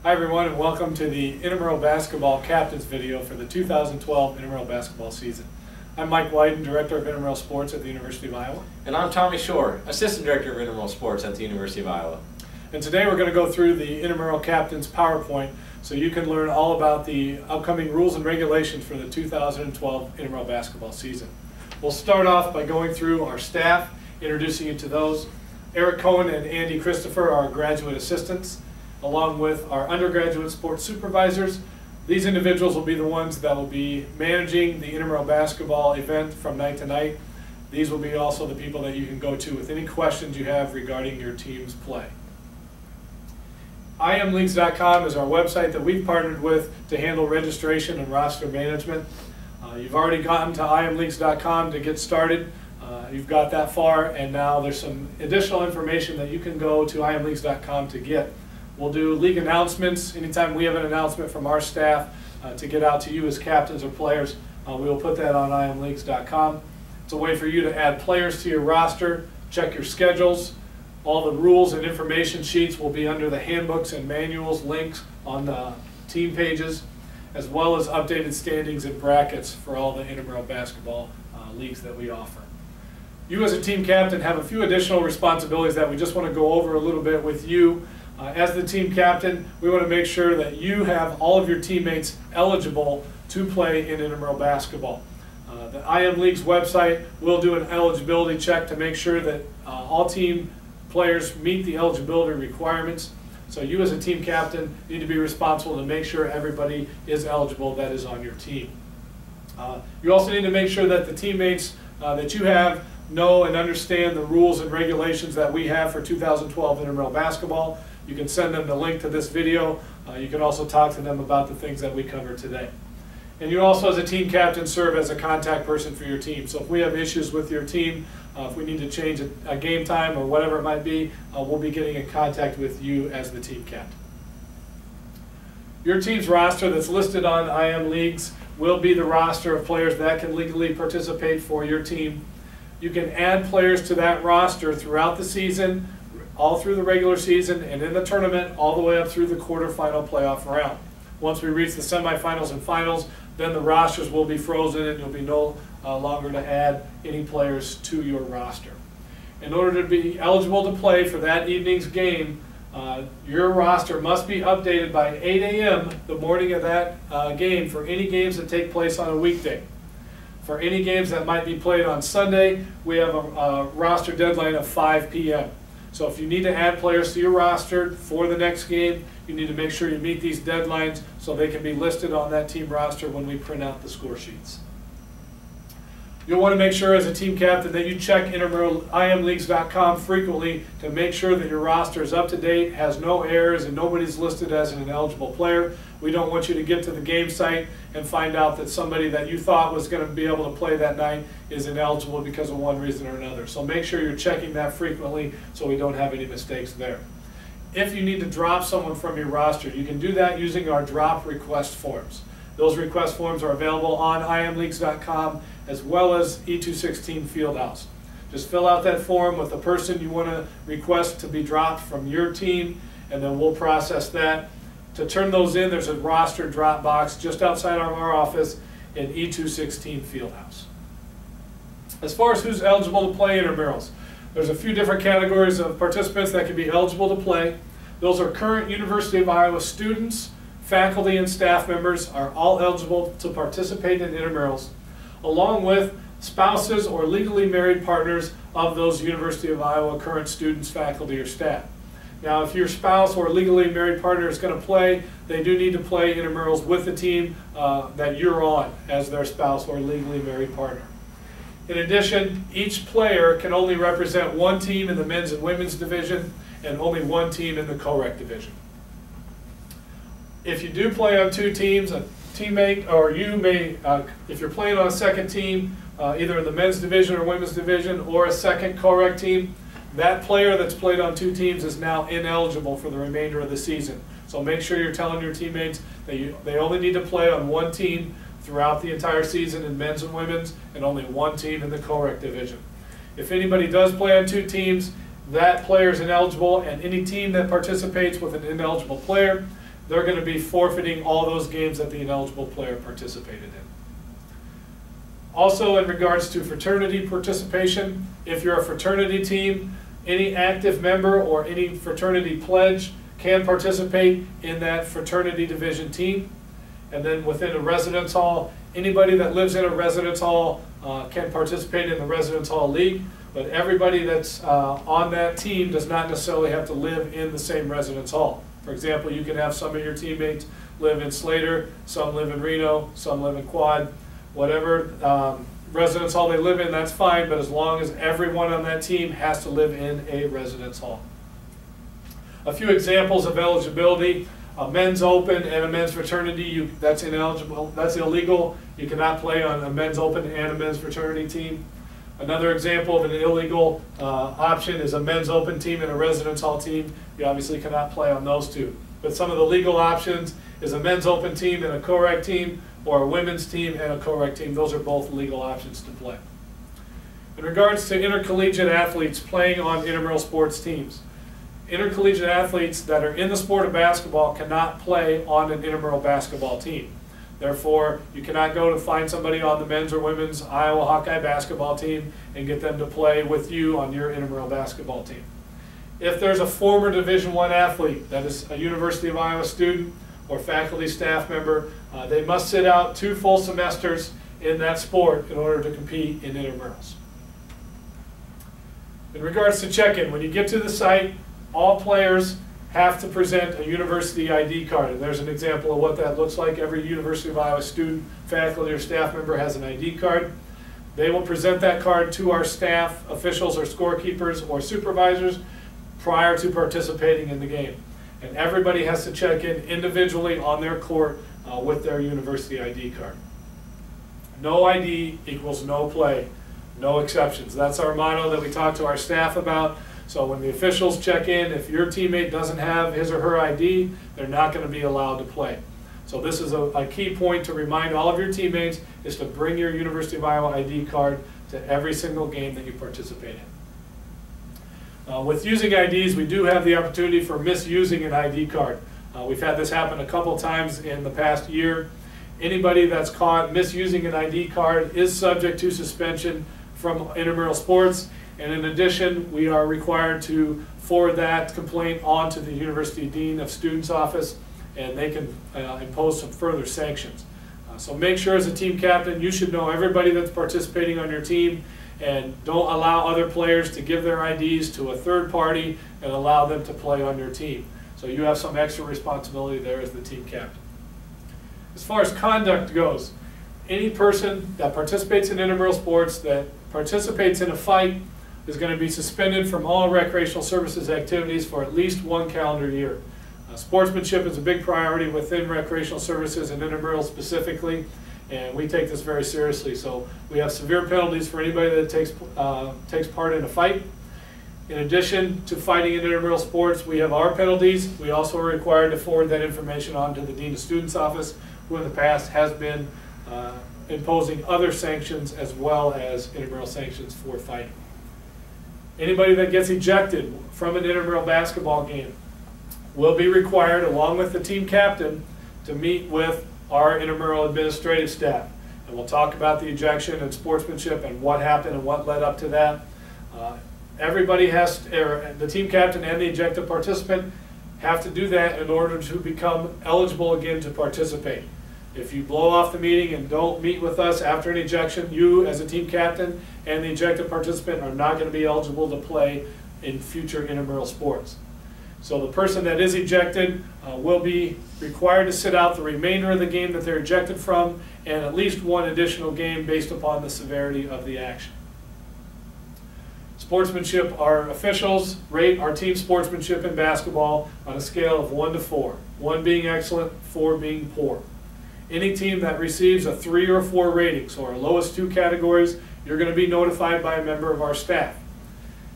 Hi everyone, and welcome to the Intramural Basketball Captains video for the 2012 Intramural Basketball season. I'm Mike Wyden, Director of Intramural Sports at the University of Iowa. And I'm Tommy Shore, Assistant Director of Intramural Sports at the University of Iowa. And today we're going to go through the Intramural Captains PowerPoint so you can learn all about the upcoming rules and regulations for the 2012 Intramural Basketball season. We'll start off by going through our staff, introducing you to those. Eric Cohen and Andy Christopher are graduate assistants, along with our undergraduate sports supervisors. These individuals will be the ones that will be managing the intramural basketball event from night to night. These will be also the people that you can go to with any questions you have regarding your team's play. imleagues.com is our website that we've partnered with to handle registration and roster management. You've already gotten to imleagues.com to get started. You've got that far, and now there's some additional information that you can go to imleagues.com to get. We'll do league announcements anytime we have an announcement from our staff to get out to you as captains or players. We will put that on imleagues.com. It's a way for you to add players to your roster, check your schedules. All the rules and information sheets will be under the handbooks and manuals links on the team pages, as well as updated standings and brackets for all the intramural basketball leagues that we offer. You as a team captain have a few additional responsibilities that we just want to go over a little bit with you. As the team captain, we want to make sure that you have all of your teammates eligible to play in intramural basketball. The IM League's website will do an eligibility check to make sure that all team players meet the eligibility requirements. So you as a team captain need to be responsible to make sure everybody is eligible that is on your team. You also need to make sure that the teammates that you have know and understand the rules and regulations that we have for 2012 intramural basketball. You can send them the link to this video. You can also talk to them about the things that we covered today. And you also, as a team captain, serve as a contact person for your team. So if we have issues with your team, if we need to change a game time or whatever it might be, we'll be getting in contact with you as the team captain. Your team's roster that's listed on IM Leagues will be the roster of players that can legally participate for your team. You can add players to that roster throughout the season, all through the regular season, and in the tournament, all the way up through the quarterfinal playoff round. Once we reach the semifinals and finals, then the rosters will be frozen and you'll be no longer to add any players to your roster. In order to be eligible to play for that evening's game, your roster must be updated by 8 a.m. the morning of that game for any games that take place on a weekday. For any games that might be played on Sunday, we have a roster deadline of 5 p.m. So if you need to add players to your roster for the next game, you need to make sure you meet these deadlines so they can be listed on that team roster when we print out the score sheets. You'll want to make sure as a team captain that you check imleagues.com frequently to make sure that your roster is up to date, has no errors, and nobody's listed as an ineligible player. We don't want you to get to the game site and find out that somebody that you thought was going to be able to play that night is ineligible because of one reason or another. So make sure you're checking that frequently so we don't have any mistakes there. If you need to drop someone from your roster, you can do that using our drop request forms. Those request forms are available on imleagues.com as well as E216 Fieldhouse. Just fill out that form with the person you want to request to be dropped from your team, and then we'll process that. To turn those in, there's a roster drop box just outside of our office in E216 Fieldhouse. As far as who's eligible to play intramurals, there's a few different categories of participants that can be eligible to play. Those are current University of Iowa students, faculty and staff members are all eligible to participate in intramurals, along with spouses or legally married partners of those University of Iowa current students, faculty, or staff. Now, if your spouse or legally married partner is going to play, they do need to play intramurals with the team that you're on as their spouse or legally married partner. In addition, each player can only represent one team in the men's and women's division and only one team in the co-rec division. If you do play on two teams, a teammate, or you may, if you're playing on a second team, either in the men's division or women's division, or a second co-rec team, that player that's played on two teams is now ineligible for the remainder of the season. So make sure you're telling your teammates that they only need to play on one team throughout the entire season in men's and women's, and only one team in the co-rec division. If anybody does play on two teams, that player is ineligible, and any team that participates with an ineligible player they're going to be forfeiting all those games that the ineligible player participated in. Also, in regards to fraternity participation, if you're a fraternity team, any active member or any fraternity pledge can participate in that fraternity division team. And then within a residence hall, anybody that lives in a residence hall can participate in the residence hall league, but everybody that's on that team does not necessarily have to live in the same residence hall. For example, you can have some of your teammates live in Slater, some live in Reno, some live in Quad. Whatever residence hall they live in, that's fine, but as long as everyone on that team has to live in a residence hall. A few examples of eligibility: a men's open and a men's fraternity, that's ineligible, that's illegal. You cannot play on a men's open and a men's fraternity team. Another example of an illegal option is a men's open team and a residence hall team. You obviously cannot play on those two. But some of the legal options is a men's open team and a co-rec team, or a women's team and a co-rec team. Those are both legal options to play. In regards to intercollegiate athletes playing on intramural sports teams, intercollegiate athletes that are in the sport of basketball cannot play on an intramural basketball team. Therefore, you cannot go to find somebody on the men's or women's Iowa Hawkeye basketball team and get them to play with you on your intramural basketball team. If there's a former Division I athlete that is a University of Iowa student or faculty staff member, they must sit out 2 full semesters in that sport in order to compete in intramurals. In regards to check-in, when you get to the site, all players have to present a university ID card. And there's an example of what that looks like. Every University of Iowa student, faculty, or staff member has an ID card. They will present that card to our staff, officials, or scorekeepers, or supervisors prior to participating in the game. And everybody has to check in individually on their court with their university ID card. No ID equals no play, no exceptions. That's our motto that we talk to our staff about. So when the officials check in, if your teammate doesn't have his or her ID, they're not going to be allowed to play. So this is a key point to remind all of your teammates, is to bring your University of Iowa ID card to every single game that you participate in. With using IDs, we do have the opportunity for misusing an ID card. We've had this happen a couple times in the past year. Anybody that's caught misusing an ID card is subject to suspension from intramural sports. And in addition, we are required to forward that complaint on to the University Dean of Students office, and they can impose some further sanctions. So make sure as a team captain, you should know everybody that's participating on your team, and don't allow other players to give their IDs to a third party and allow them to play on your team. So you have some extra responsibility there as the team captain. As far as conduct goes, any person that participates in intramural sports, that participates in a fight, is going to be suspended from all recreational services activities for at least 1 calendar year. Sportsmanship is a big priority within recreational services and intramurals specifically, and we take this very seriously. So we have severe penalties for anybody that takes part in a fight. In addition to fighting in intramural sports, we have our penalties. We also are required to forward that information on to the Dean of Students office, who in the past has been imposing other sanctions as well as intramural sanctions for fighting. Anybody that gets ejected from an intramural basketball game will be required, along with the team captain, to meet with our intramural administrative staff. And we'll talk about the ejection and sportsmanship and what happened and what led up to that. Everybody has, the team captain and the ejected participant have to do that in order to become eligible again to participate. If you blow off the meeting and don't meet with us after an ejection, you as a team captain and the ejected participant are not going to be eligible to play in future intramural sports. So the person that is ejected will be required to sit out the remainder of the game that they're ejected from, and at least 1 additional game based upon the severity of the action. Sportsmanship, our officials rate our team sportsmanship in basketball on a scale of 1 to 4. 1 being excellent, 4 being poor. Any team that receives a 3 or 4 rating, so our lowest 2 categories, you're going to be notified by a member of our staff.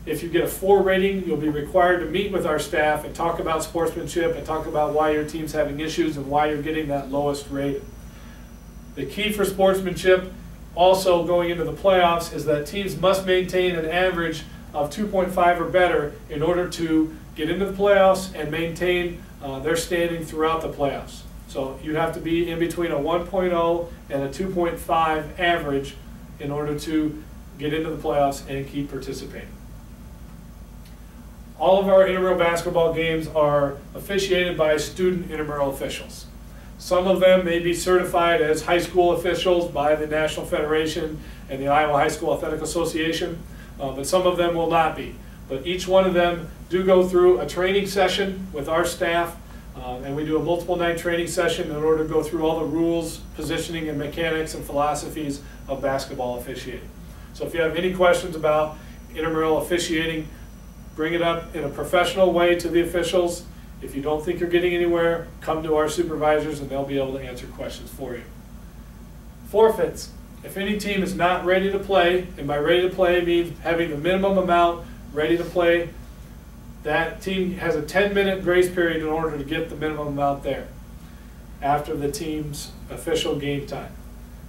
If you get a 4 rating, you'll be required to meet with our staff and talk about sportsmanship and talk about why your team's having issues and why you're getting that lowest rating. The key for sportsmanship, also going into the playoffs, is that teams must maintain an average of 2.5 or better in order to get into the playoffs and maintain they're standing throughout the playoffs. So you have to be in between a 1.0 and a 2.5 average in order to get into the playoffs and keep participating. All of our intramural basketball games are officiated by student intramural officials. Some of them may be certified as high school officials by the National Federation and the Iowa High School Athletic Association, but some of them will not be. But each one of them do go through a training session with our staff, and we do a multiple night training session in order to go through all the rules, positioning, and mechanics and philosophies of basketball officiating. So if you have any questions about intramural officiating, bring it up in a professional way to the officials. If you don't think you're getting anywhere, come to our supervisors and they'll be able to answer questions for you. Forfeits. If any team is not ready to play, and by ready to play means having the minimum amount ready to play, that team has a 10-minute grace period in order to get the minimum amount there after the team's official game time.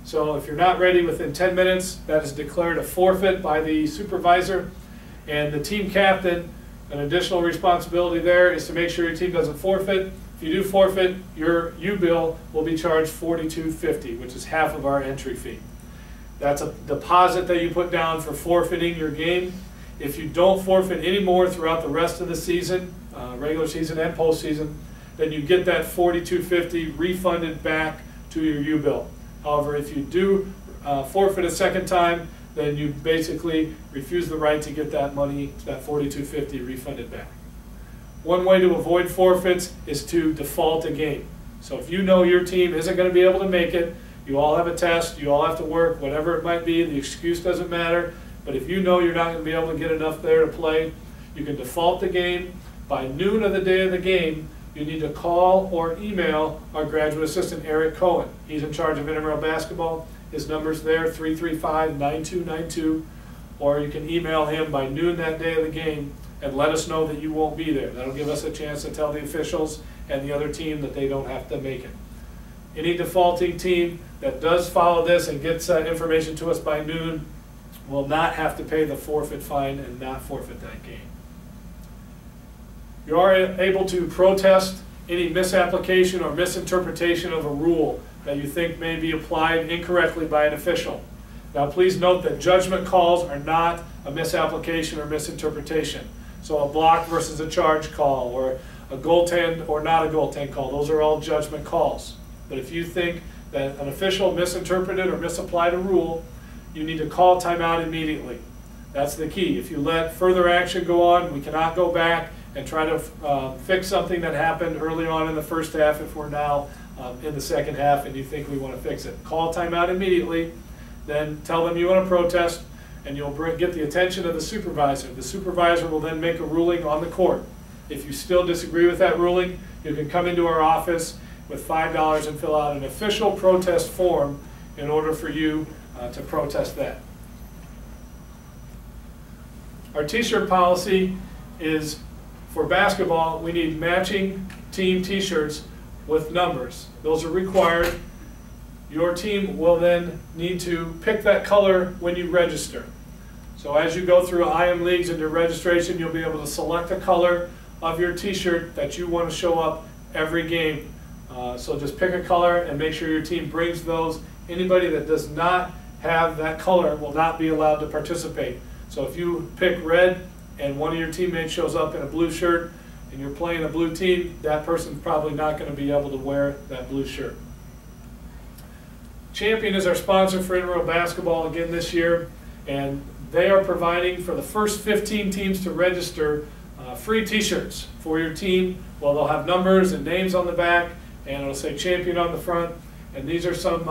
So if you're not ready within 10 minutes, that is declared a forfeit by the supervisor. And the team captain, an additional responsibility there is to make sure your team doesn't forfeit. If you do forfeit, your U-bill will be charged $42.50, which is half of our entry fee. That's a deposit that you put down for forfeiting your game. If you don't forfeit any more throughout the rest of the season, regular season and postseason, then you get that $42.50 refunded back to your U-bill. However, if you do forfeit a second time, then you basically refuse the right to get that money, that $42.50 refunded back. One way to avoid forfeits is to default a game. So if you know your team isn't going to be able to make it, you all have a test, you all have to work, whatever it might be, the excuse doesn't matter, but if you know you're not going to be able to get enough there to play, you can default the game. By noon of the day of the game, you need to call or email our graduate assistant, Eric Cohen. He's in charge of intramural basketball. His number's there, 335-9292, or you can email him by noon that day of the game and let us know that you won't be there. That'll give us a chance to tell the officials and the other team that they don't have to make it. Any defaulting team that does follow this and gets information to us by noon will not have to pay the forfeit fine and not forfeit that game. You are able to protest any misapplication or misinterpretation of a rule that you think may be applied incorrectly by an official. Now please note that judgment calls are not a misapplication or misinterpretation. So a block versus a charge call, or a goaltend or not a goaltend call, those are all judgment calls. But if you think that an official misinterpreted or misapplied a rule, you need to call timeout immediately. That's the key. If you let further action go on, we cannot go back and try to fix something that happened early on in the first half if we're now in the second half and you think we want to fix it. Call timeout immediately, then tell them you want to protest, and you'll get the attention of the supervisor. The supervisor will then make a ruling on the court. If you still disagree with that ruling, you can come into our office with $5 and fill out an official protest form in order for you to protest that. Our t-shirt policy is, for basketball, we need matching team t-shirts with numbers. Those are required. Your team will then need to pick that color when you register. So as you go through IM Leagues and your registration, you'll be able to select a color of your t-shirt that you want to show up every game. So just pick a color and make sure your team brings those. Anybody that does not have that color will not be allowed to participate. So if you pick red and one of your teammates shows up in a blue shirt and you're playing a blue team, that person's probably not going to be able to wear that blue shirt. Champion is our sponsor for intramural basketball again this year, and they are providing for the first 15 teams to register free t-shirts for your team. Well, they'll have numbers and names on the back, and it'll say champion on the front. And these are some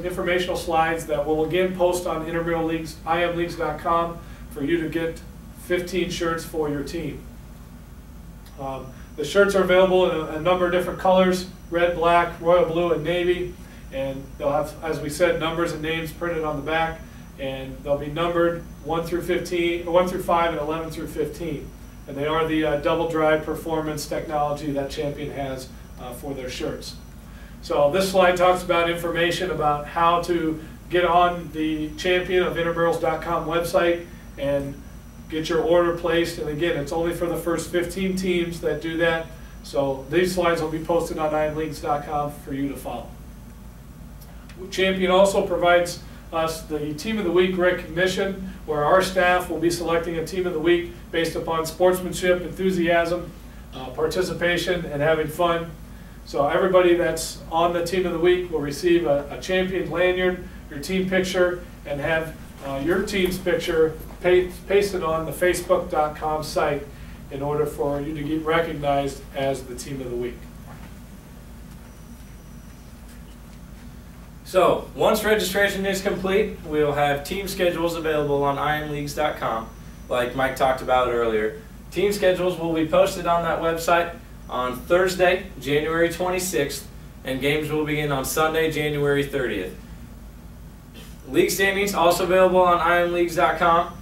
informational slides that we'll again post on Intramural Leagues, imleagues.com, for you to get 15 shirts for your team. The shirts are available in a number of different colors: red, black, royal blue, and navy. And they'll have, as we said, numbers and names printed on the back, and they'll be numbered 1 through 5, and 11 through 15. And they are the double dry performance technology that Champion has for their shirts. So this slide talks about information about how to get on the Champion of intramurals.com website and get your order placed. And again, it's only for the first 15 teams that do that. So these slides will be posted on imleagues.com for you to follow. Champion also provides us the Team of the Week recognition, where our staff will be selecting a Team of the Week based upon sportsmanship, enthusiasm, participation, and having fun. So everybody that's on the Team of the Week will receive a champion lanyard, your team picture, and have your team's picture pasted on the facebook.com site in order for you to get recognized as the Team of the Week. So, once registration is complete, we'll have team schedules available on imleagues.com, like Mike talked about earlier. Team schedules will be posted on that website on Thursday, January 26th, and games will begin on Sunday, January 30th. League standings also available on imleagues.com.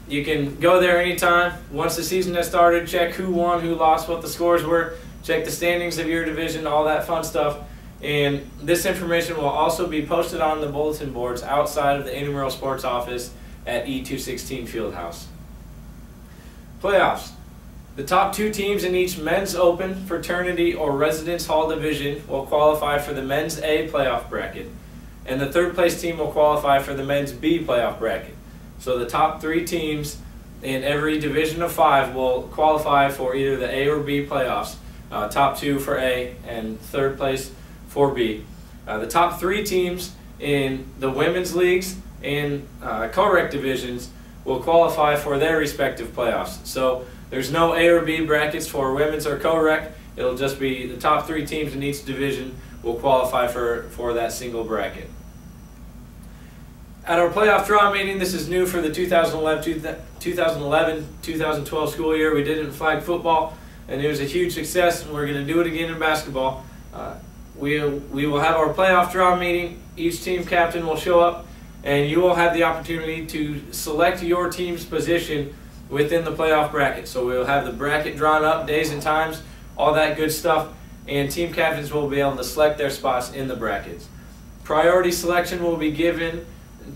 You can go there anytime. Once the season has started, check who won, who lost, what the scores were, check the standings of your division, all that fun stuff. And this information will also be posted on the bulletin boards outside of the Intramural Sports office at E216 Fieldhouse. Playoffs. The top 2 teams in each men's open, fraternity, or residence hall division will qualify for the men's A playoff bracket. And the 3rd place team will qualify for the men's B playoff bracket. So the top 3 teams in every division of 5 will qualify for either the A or B playoffs. Top 2 for A and 3rd place for B. The top 3 teams in the women's leagues and co-rec divisions will qualify for their respective playoffs. So there's no A or B brackets for women's or co-rec. It'll just be the top 3 teams in each division will qualify for that single bracket. At our playoff draw meeting, this is new for the 2011-2012 school year. We did it in flag football, and it was a huge success, and we're going to do it again in basketball. We will have our playoff draw meeting. Each team captain will show up, and you will have the opportunity to select your team's position within the playoff bracket. So we'll have the bracket drawn up, days and times, all that good stuff, and team captains will be able to select their spots in the brackets. Priority selection will be given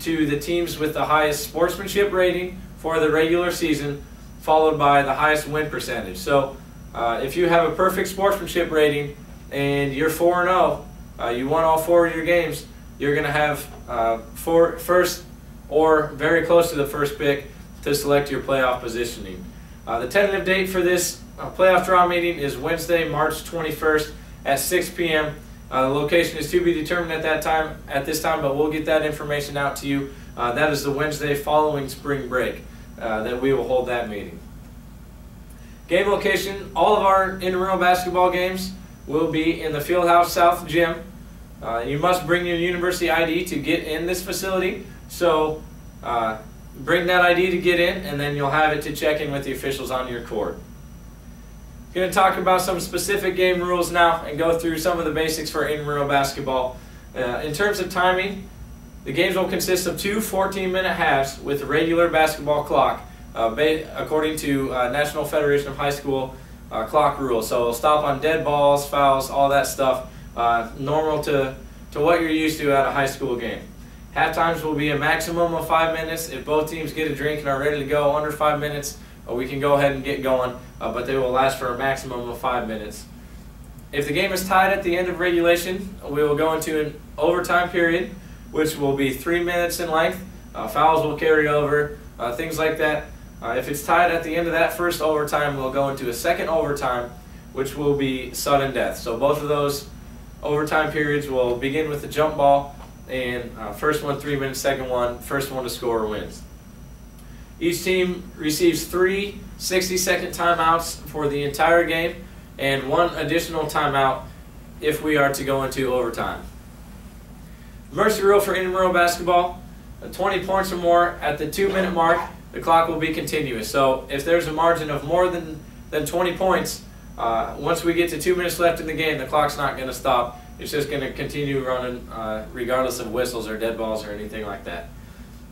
to the teams with the highest sportsmanship rating for the regular season, followed by the highest win percentage. So if you have a perfect sportsmanship rating and you're 4-0, you won all 4 of your games, you're going to have first or very close to the first pick to select your playoff positioning. The tentative date for this playoff draw meeting is Wednesday, March 21st at 6 p.m. The location is to be determined at this time, but we'll get that information out to you. That is the Wednesday following spring break that we will hold that meeting. Game location: all of our intramural basketball games will be in the Fieldhouse South Gym. You must bring your university ID to get in this facility, so bring that ID to get in, and then you'll have it to check in with the officials on your court. I'm going to talk about some specific game rules now and go through some of the basics for intramural basketball. In terms of timing, the games will consist of 2 14-minute halves with a regular basketball clock, according to National Federation of High School clock rules. So it'll stop on dead balls, fouls, all that stuff, normal to what you're used to at a high school game. Half times will be a maximum of 5 minutes. If both teams get a drink and are ready to go under 5 minutes, we can go ahead and get going, but they will last for a maximum of 5 minutes. If the game is tied at the end of regulation, we will go into an overtime period, which will be 3 minutes in length. Fouls will carry over, things like that. If it's tied at the end of that first overtime, we'll go into a second overtime, which will be sudden death. So both of those overtime periods will begin with the jump ball, and first one 3 minutes, second one, first one to score wins. Each team receives 3 60-second timeouts for the entire game and 1 additional timeout if we are to go into overtime. Mercy rule for intramural basketball: 20 points or more at the 2-minute mark, the clock will be continuous. So if there's a margin of more than 20 points, once we get to 2 minutes left in the game, the clock's not going to stop. It's just going to continue running regardless of whistles or dead balls or anything like that.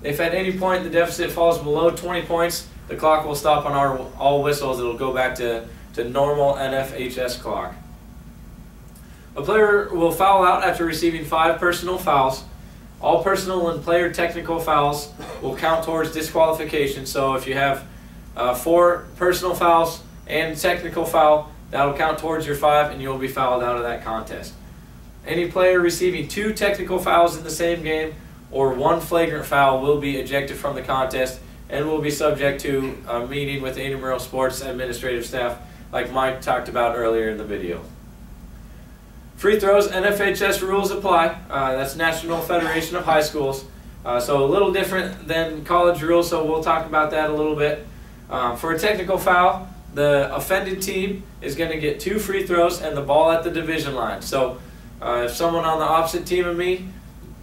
If at any point the deficit falls below 20 points, the clock will stop on all whistles. It'll go back to normal NFHS clock. A player will foul out after receiving 5 personal fouls. All personal and player technical fouls will count towards disqualification. So if you have 4 personal fouls and technical foul, that'll count towards your 5 and you'll be fouled out of that contest. Any player receiving 2 technical fouls in the same game or 1 flagrant foul will be ejected from the contest and will be subject to a meeting with the intramural sports administrative staff like Mike talked about earlier in the video. Free throws, NFHS rules apply. That's National Federation of High Schools. So a little different than college rules, so we'll talk about that a little bit. For a technical foul, the offended team is going to get 2 free throws and the ball at the division line. So if someone on the opposite team of me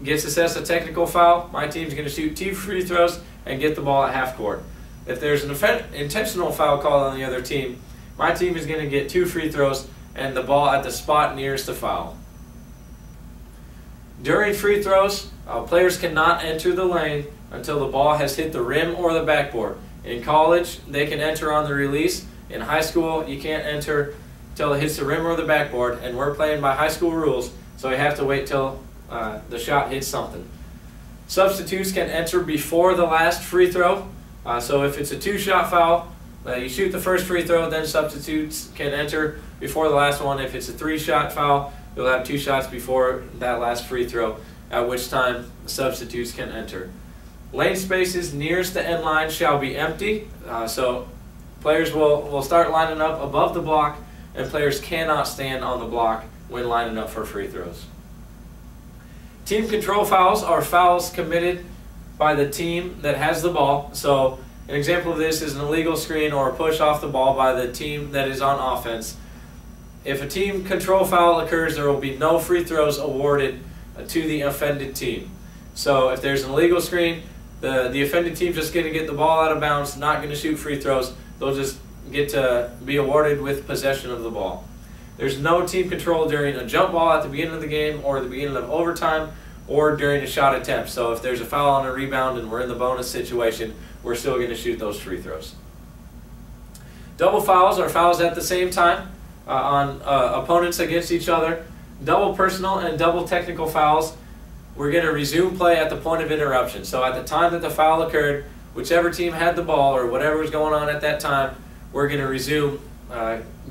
gets assessed a technical foul, my team's going to shoot 2 free throws and get the ball at half court. If there's an intentional foul called on the other team, my team is going to get 2 free throws and the ball at the spot nearest the foul. During free throws, players cannot enter the lane until the ball has hit the rim or the backboard. In college, they can enter on the release. In high school, you can't enter until it hits the rim or the backboard, and we're playing by high school rules, so you have to wait till the shot hits something. Substitutes can enter before the last free throw. So if it's a 2-shot foul, you shoot the first free throw, then substitutes can enter before the last one. If it's a 3-shot foul, you'll have 2 shots before that last free throw, at which time substitutes can enter. Lane spaces nearest the end line shall be empty, so players will start lining up above the block, and players cannot stand on the block when lining up for free throws. Team control fouls are fouls committed by the team that has the ball. So an example of this is an illegal screen or a push off the ball by the team that is on offense. If a team control foul occurs, there will be no free throws awarded to the offended team. So if there's an illegal screen, the offended team's just going to get the ball out of bounds, not going to shoot free throws. They'll just get to be awarded with possession of the ball. There's no team control during a jump ball at the beginning of the game or the beginning of overtime or during a shot attempt. So if there's a foul on a rebound and we're in the bonus situation, we're still going to shoot those free throws. Double fouls are fouls at the same time on opponents against each other. Double personal and double technical fouls, we're going to resume play at the point of interruption. So at the time that the foul occurred, whichever team had the ball or whatever was going on at that time, we're going to resume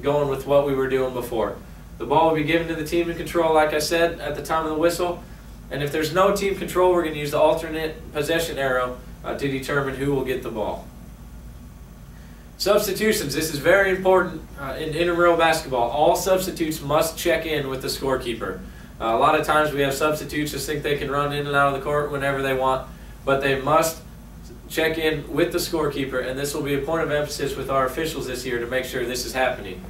going with what we were doing before. The ball will be given to the team in control, like I said, at the time of the whistle. And if there's no team control, we're going to use the alternate possession arrow to determine who will get the ball. Substitutions. This is very important in intramural basketball. All substitutes must check in with the scorekeeper. A lot of times we have substitutes just think they can run in and out of the court whenever they want, but they must check in with the scorekeeper, and this will be a point of emphasis with our officials this year to make sure this is happening.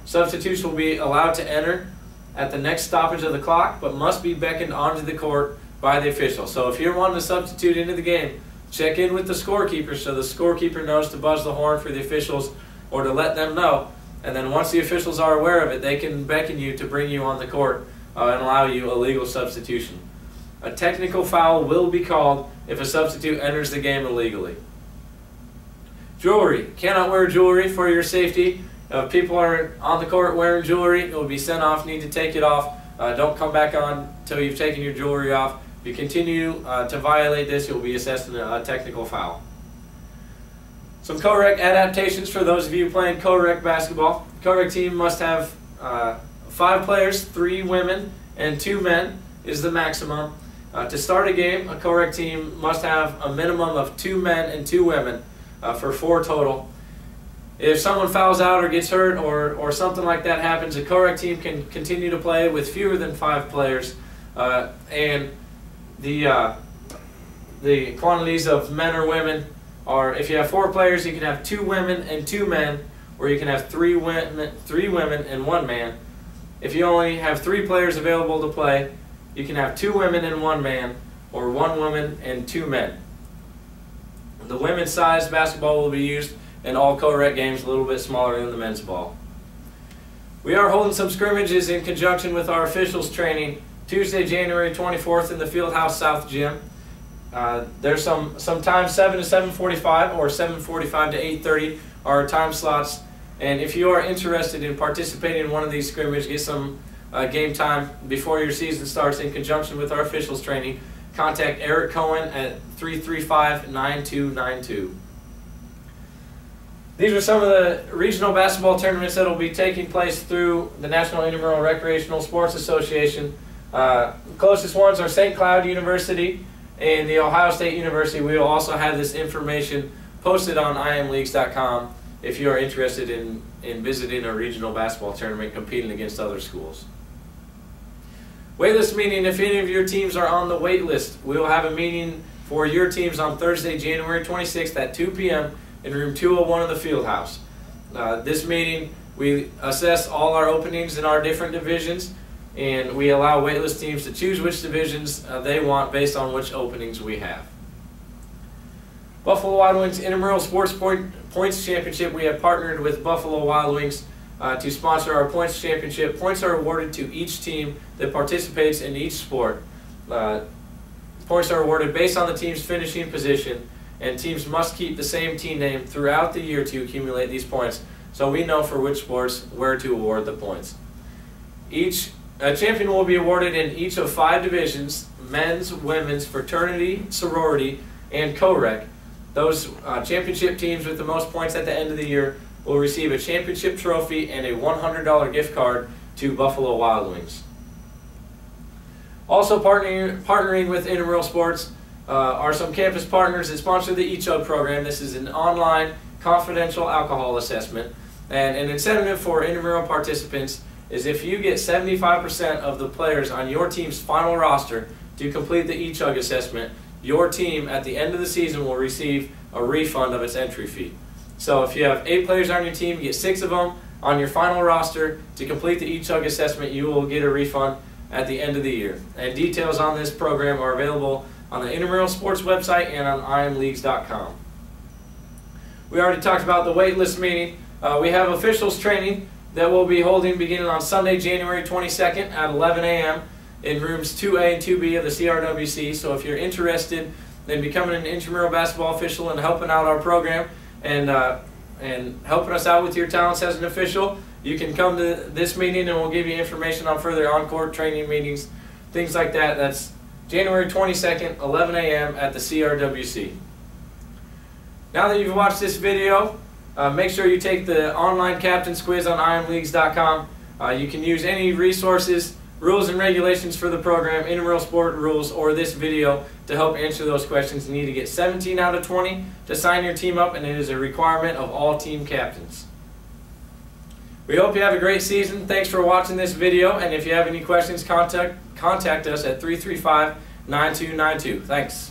Substitutes will be allowed to enter at the next stoppage of the clock, but must be beckoned onto the court by the official. So if you're wanting to substitute into the game, check in with the scorekeeper so the scorekeeper knows to buzz the horn for the officials or to let them know. And then once the officials are aware of it, they can beckon you to bring you on the court and allow you a legal substitution. A technical foul will be called if a substitute enters the game illegally. Jewelry. Cannot wear jewelry for your safety. If people are on the court wearing jewelry, it will be sent off. Need to take it off. Don't come back on until you've taken your jewelry off. If you continue to violate this, you'll be assessed a technical foul. Some co-rec adaptations for those of you playing co-rec basketball. Co-rec team must have 5 players, 3 women and 2 men is the maximum. To start a game, a co-rec team must have a minimum of 2 men and 2 women for 4 total. If someone fouls out or gets hurt or something like that happens, a co-rec team can continue to play with fewer than 5 players. And the quantities of men or women are, if you have 4 players, you can have 2 women and 2 men, or you can have 3 women and 1 man. If you only have 3 players available to play, you can have 2 women and 1 man, or 1 woman and 2 men. The women's size basketball will be used in all co-rec games, a little bit smaller than the men's ball. We are holding some scrimmages in conjunction with our officials training Tuesday, January 24th in the Fieldhouse South Gym. There's some times 7 to 7:45 or 7:45 to 8:30 are time slots. And if you are interested in participating in one of these scrimmages, get some game time before your season starts in conjunction with our officials training, contact Eric Cohen at 335-9292. These are some of the regional basketball tournaments that will be taking place through the National Intramural Recreational Sports Association. Closest ones are St. Cloud University and the Ohio State University. We will also have this information posted on imleagues.com if you are interested in visiting a regional basketball tournament competing against other schools. Waitlist meeting. If any of your teams are on the wait list, we will have a meeting for your teams on Thursday, January 26th at 2 p.m. in room 201 of the field house. This meeting, we assess all our openings in our different divisions, and we allow waitlist teams to choose which divisions they want based on which openings we have. Buffalo Wild Wings Intramural Sports Points Championship. We have partnered with Buffalo Wild Wings to sponsor our Points Championship. Points are awarded to each team that participates in each sport. Points are awarded based on the team's finishing position, and teams must keep the same team name throughout the year to accumulate these points, so we know for which sports where to award the points. A champion will be awarded in each of 5 divisions: men's, women's, fraternity, sorority, and co-rec. Those championship teams with the most points at the end of the year will receive a championship trophy and a $100 gift card to Buffalo Wild Wings. Also partnering with Intramural Sports are some campus partners that sponsor the ECHUG program. This is an online confidential alcohol assessment, and an incentive for intramural participants is if you get 75% of the players on your team's final roster to complete the ECHUG assessment, your team at the end of the season will receive a refund of its entry fee. So if you have 8 players on your team, you get 6 of them on your final roster to complete the ECHUG assessment, you will get a refund at the end of the year. And details on this program are available on the Intramural Sports website and on imleagues.com. We already talked about the waitlist meeting. We have officials training that we'll be holding beginning on Sunday, January 22nd at 11 a.m. in rooms 2A and 2B of the CRWC. So if you're interested in becoming an intramural basketball official and helping out our program and helping us out with your talents as an official, you can come to this meeting and we'll give you information on further on-court training meetings, things like that. That's January 22nd, 11 a.m. at the CRWC. Now that you've watched this video, make sure you take the online captain's quiz on imleagues.com. You can use any resources, rules and regulations for the program, intramural sport rules, or this video to help answer those questions. You need to get 17 out of 20 to sign your team up, and it is a requirement of all team captains. We hope you have a great season. Thanks for watching this video, and if you have any questions, contact us at 335-9292. Thanks.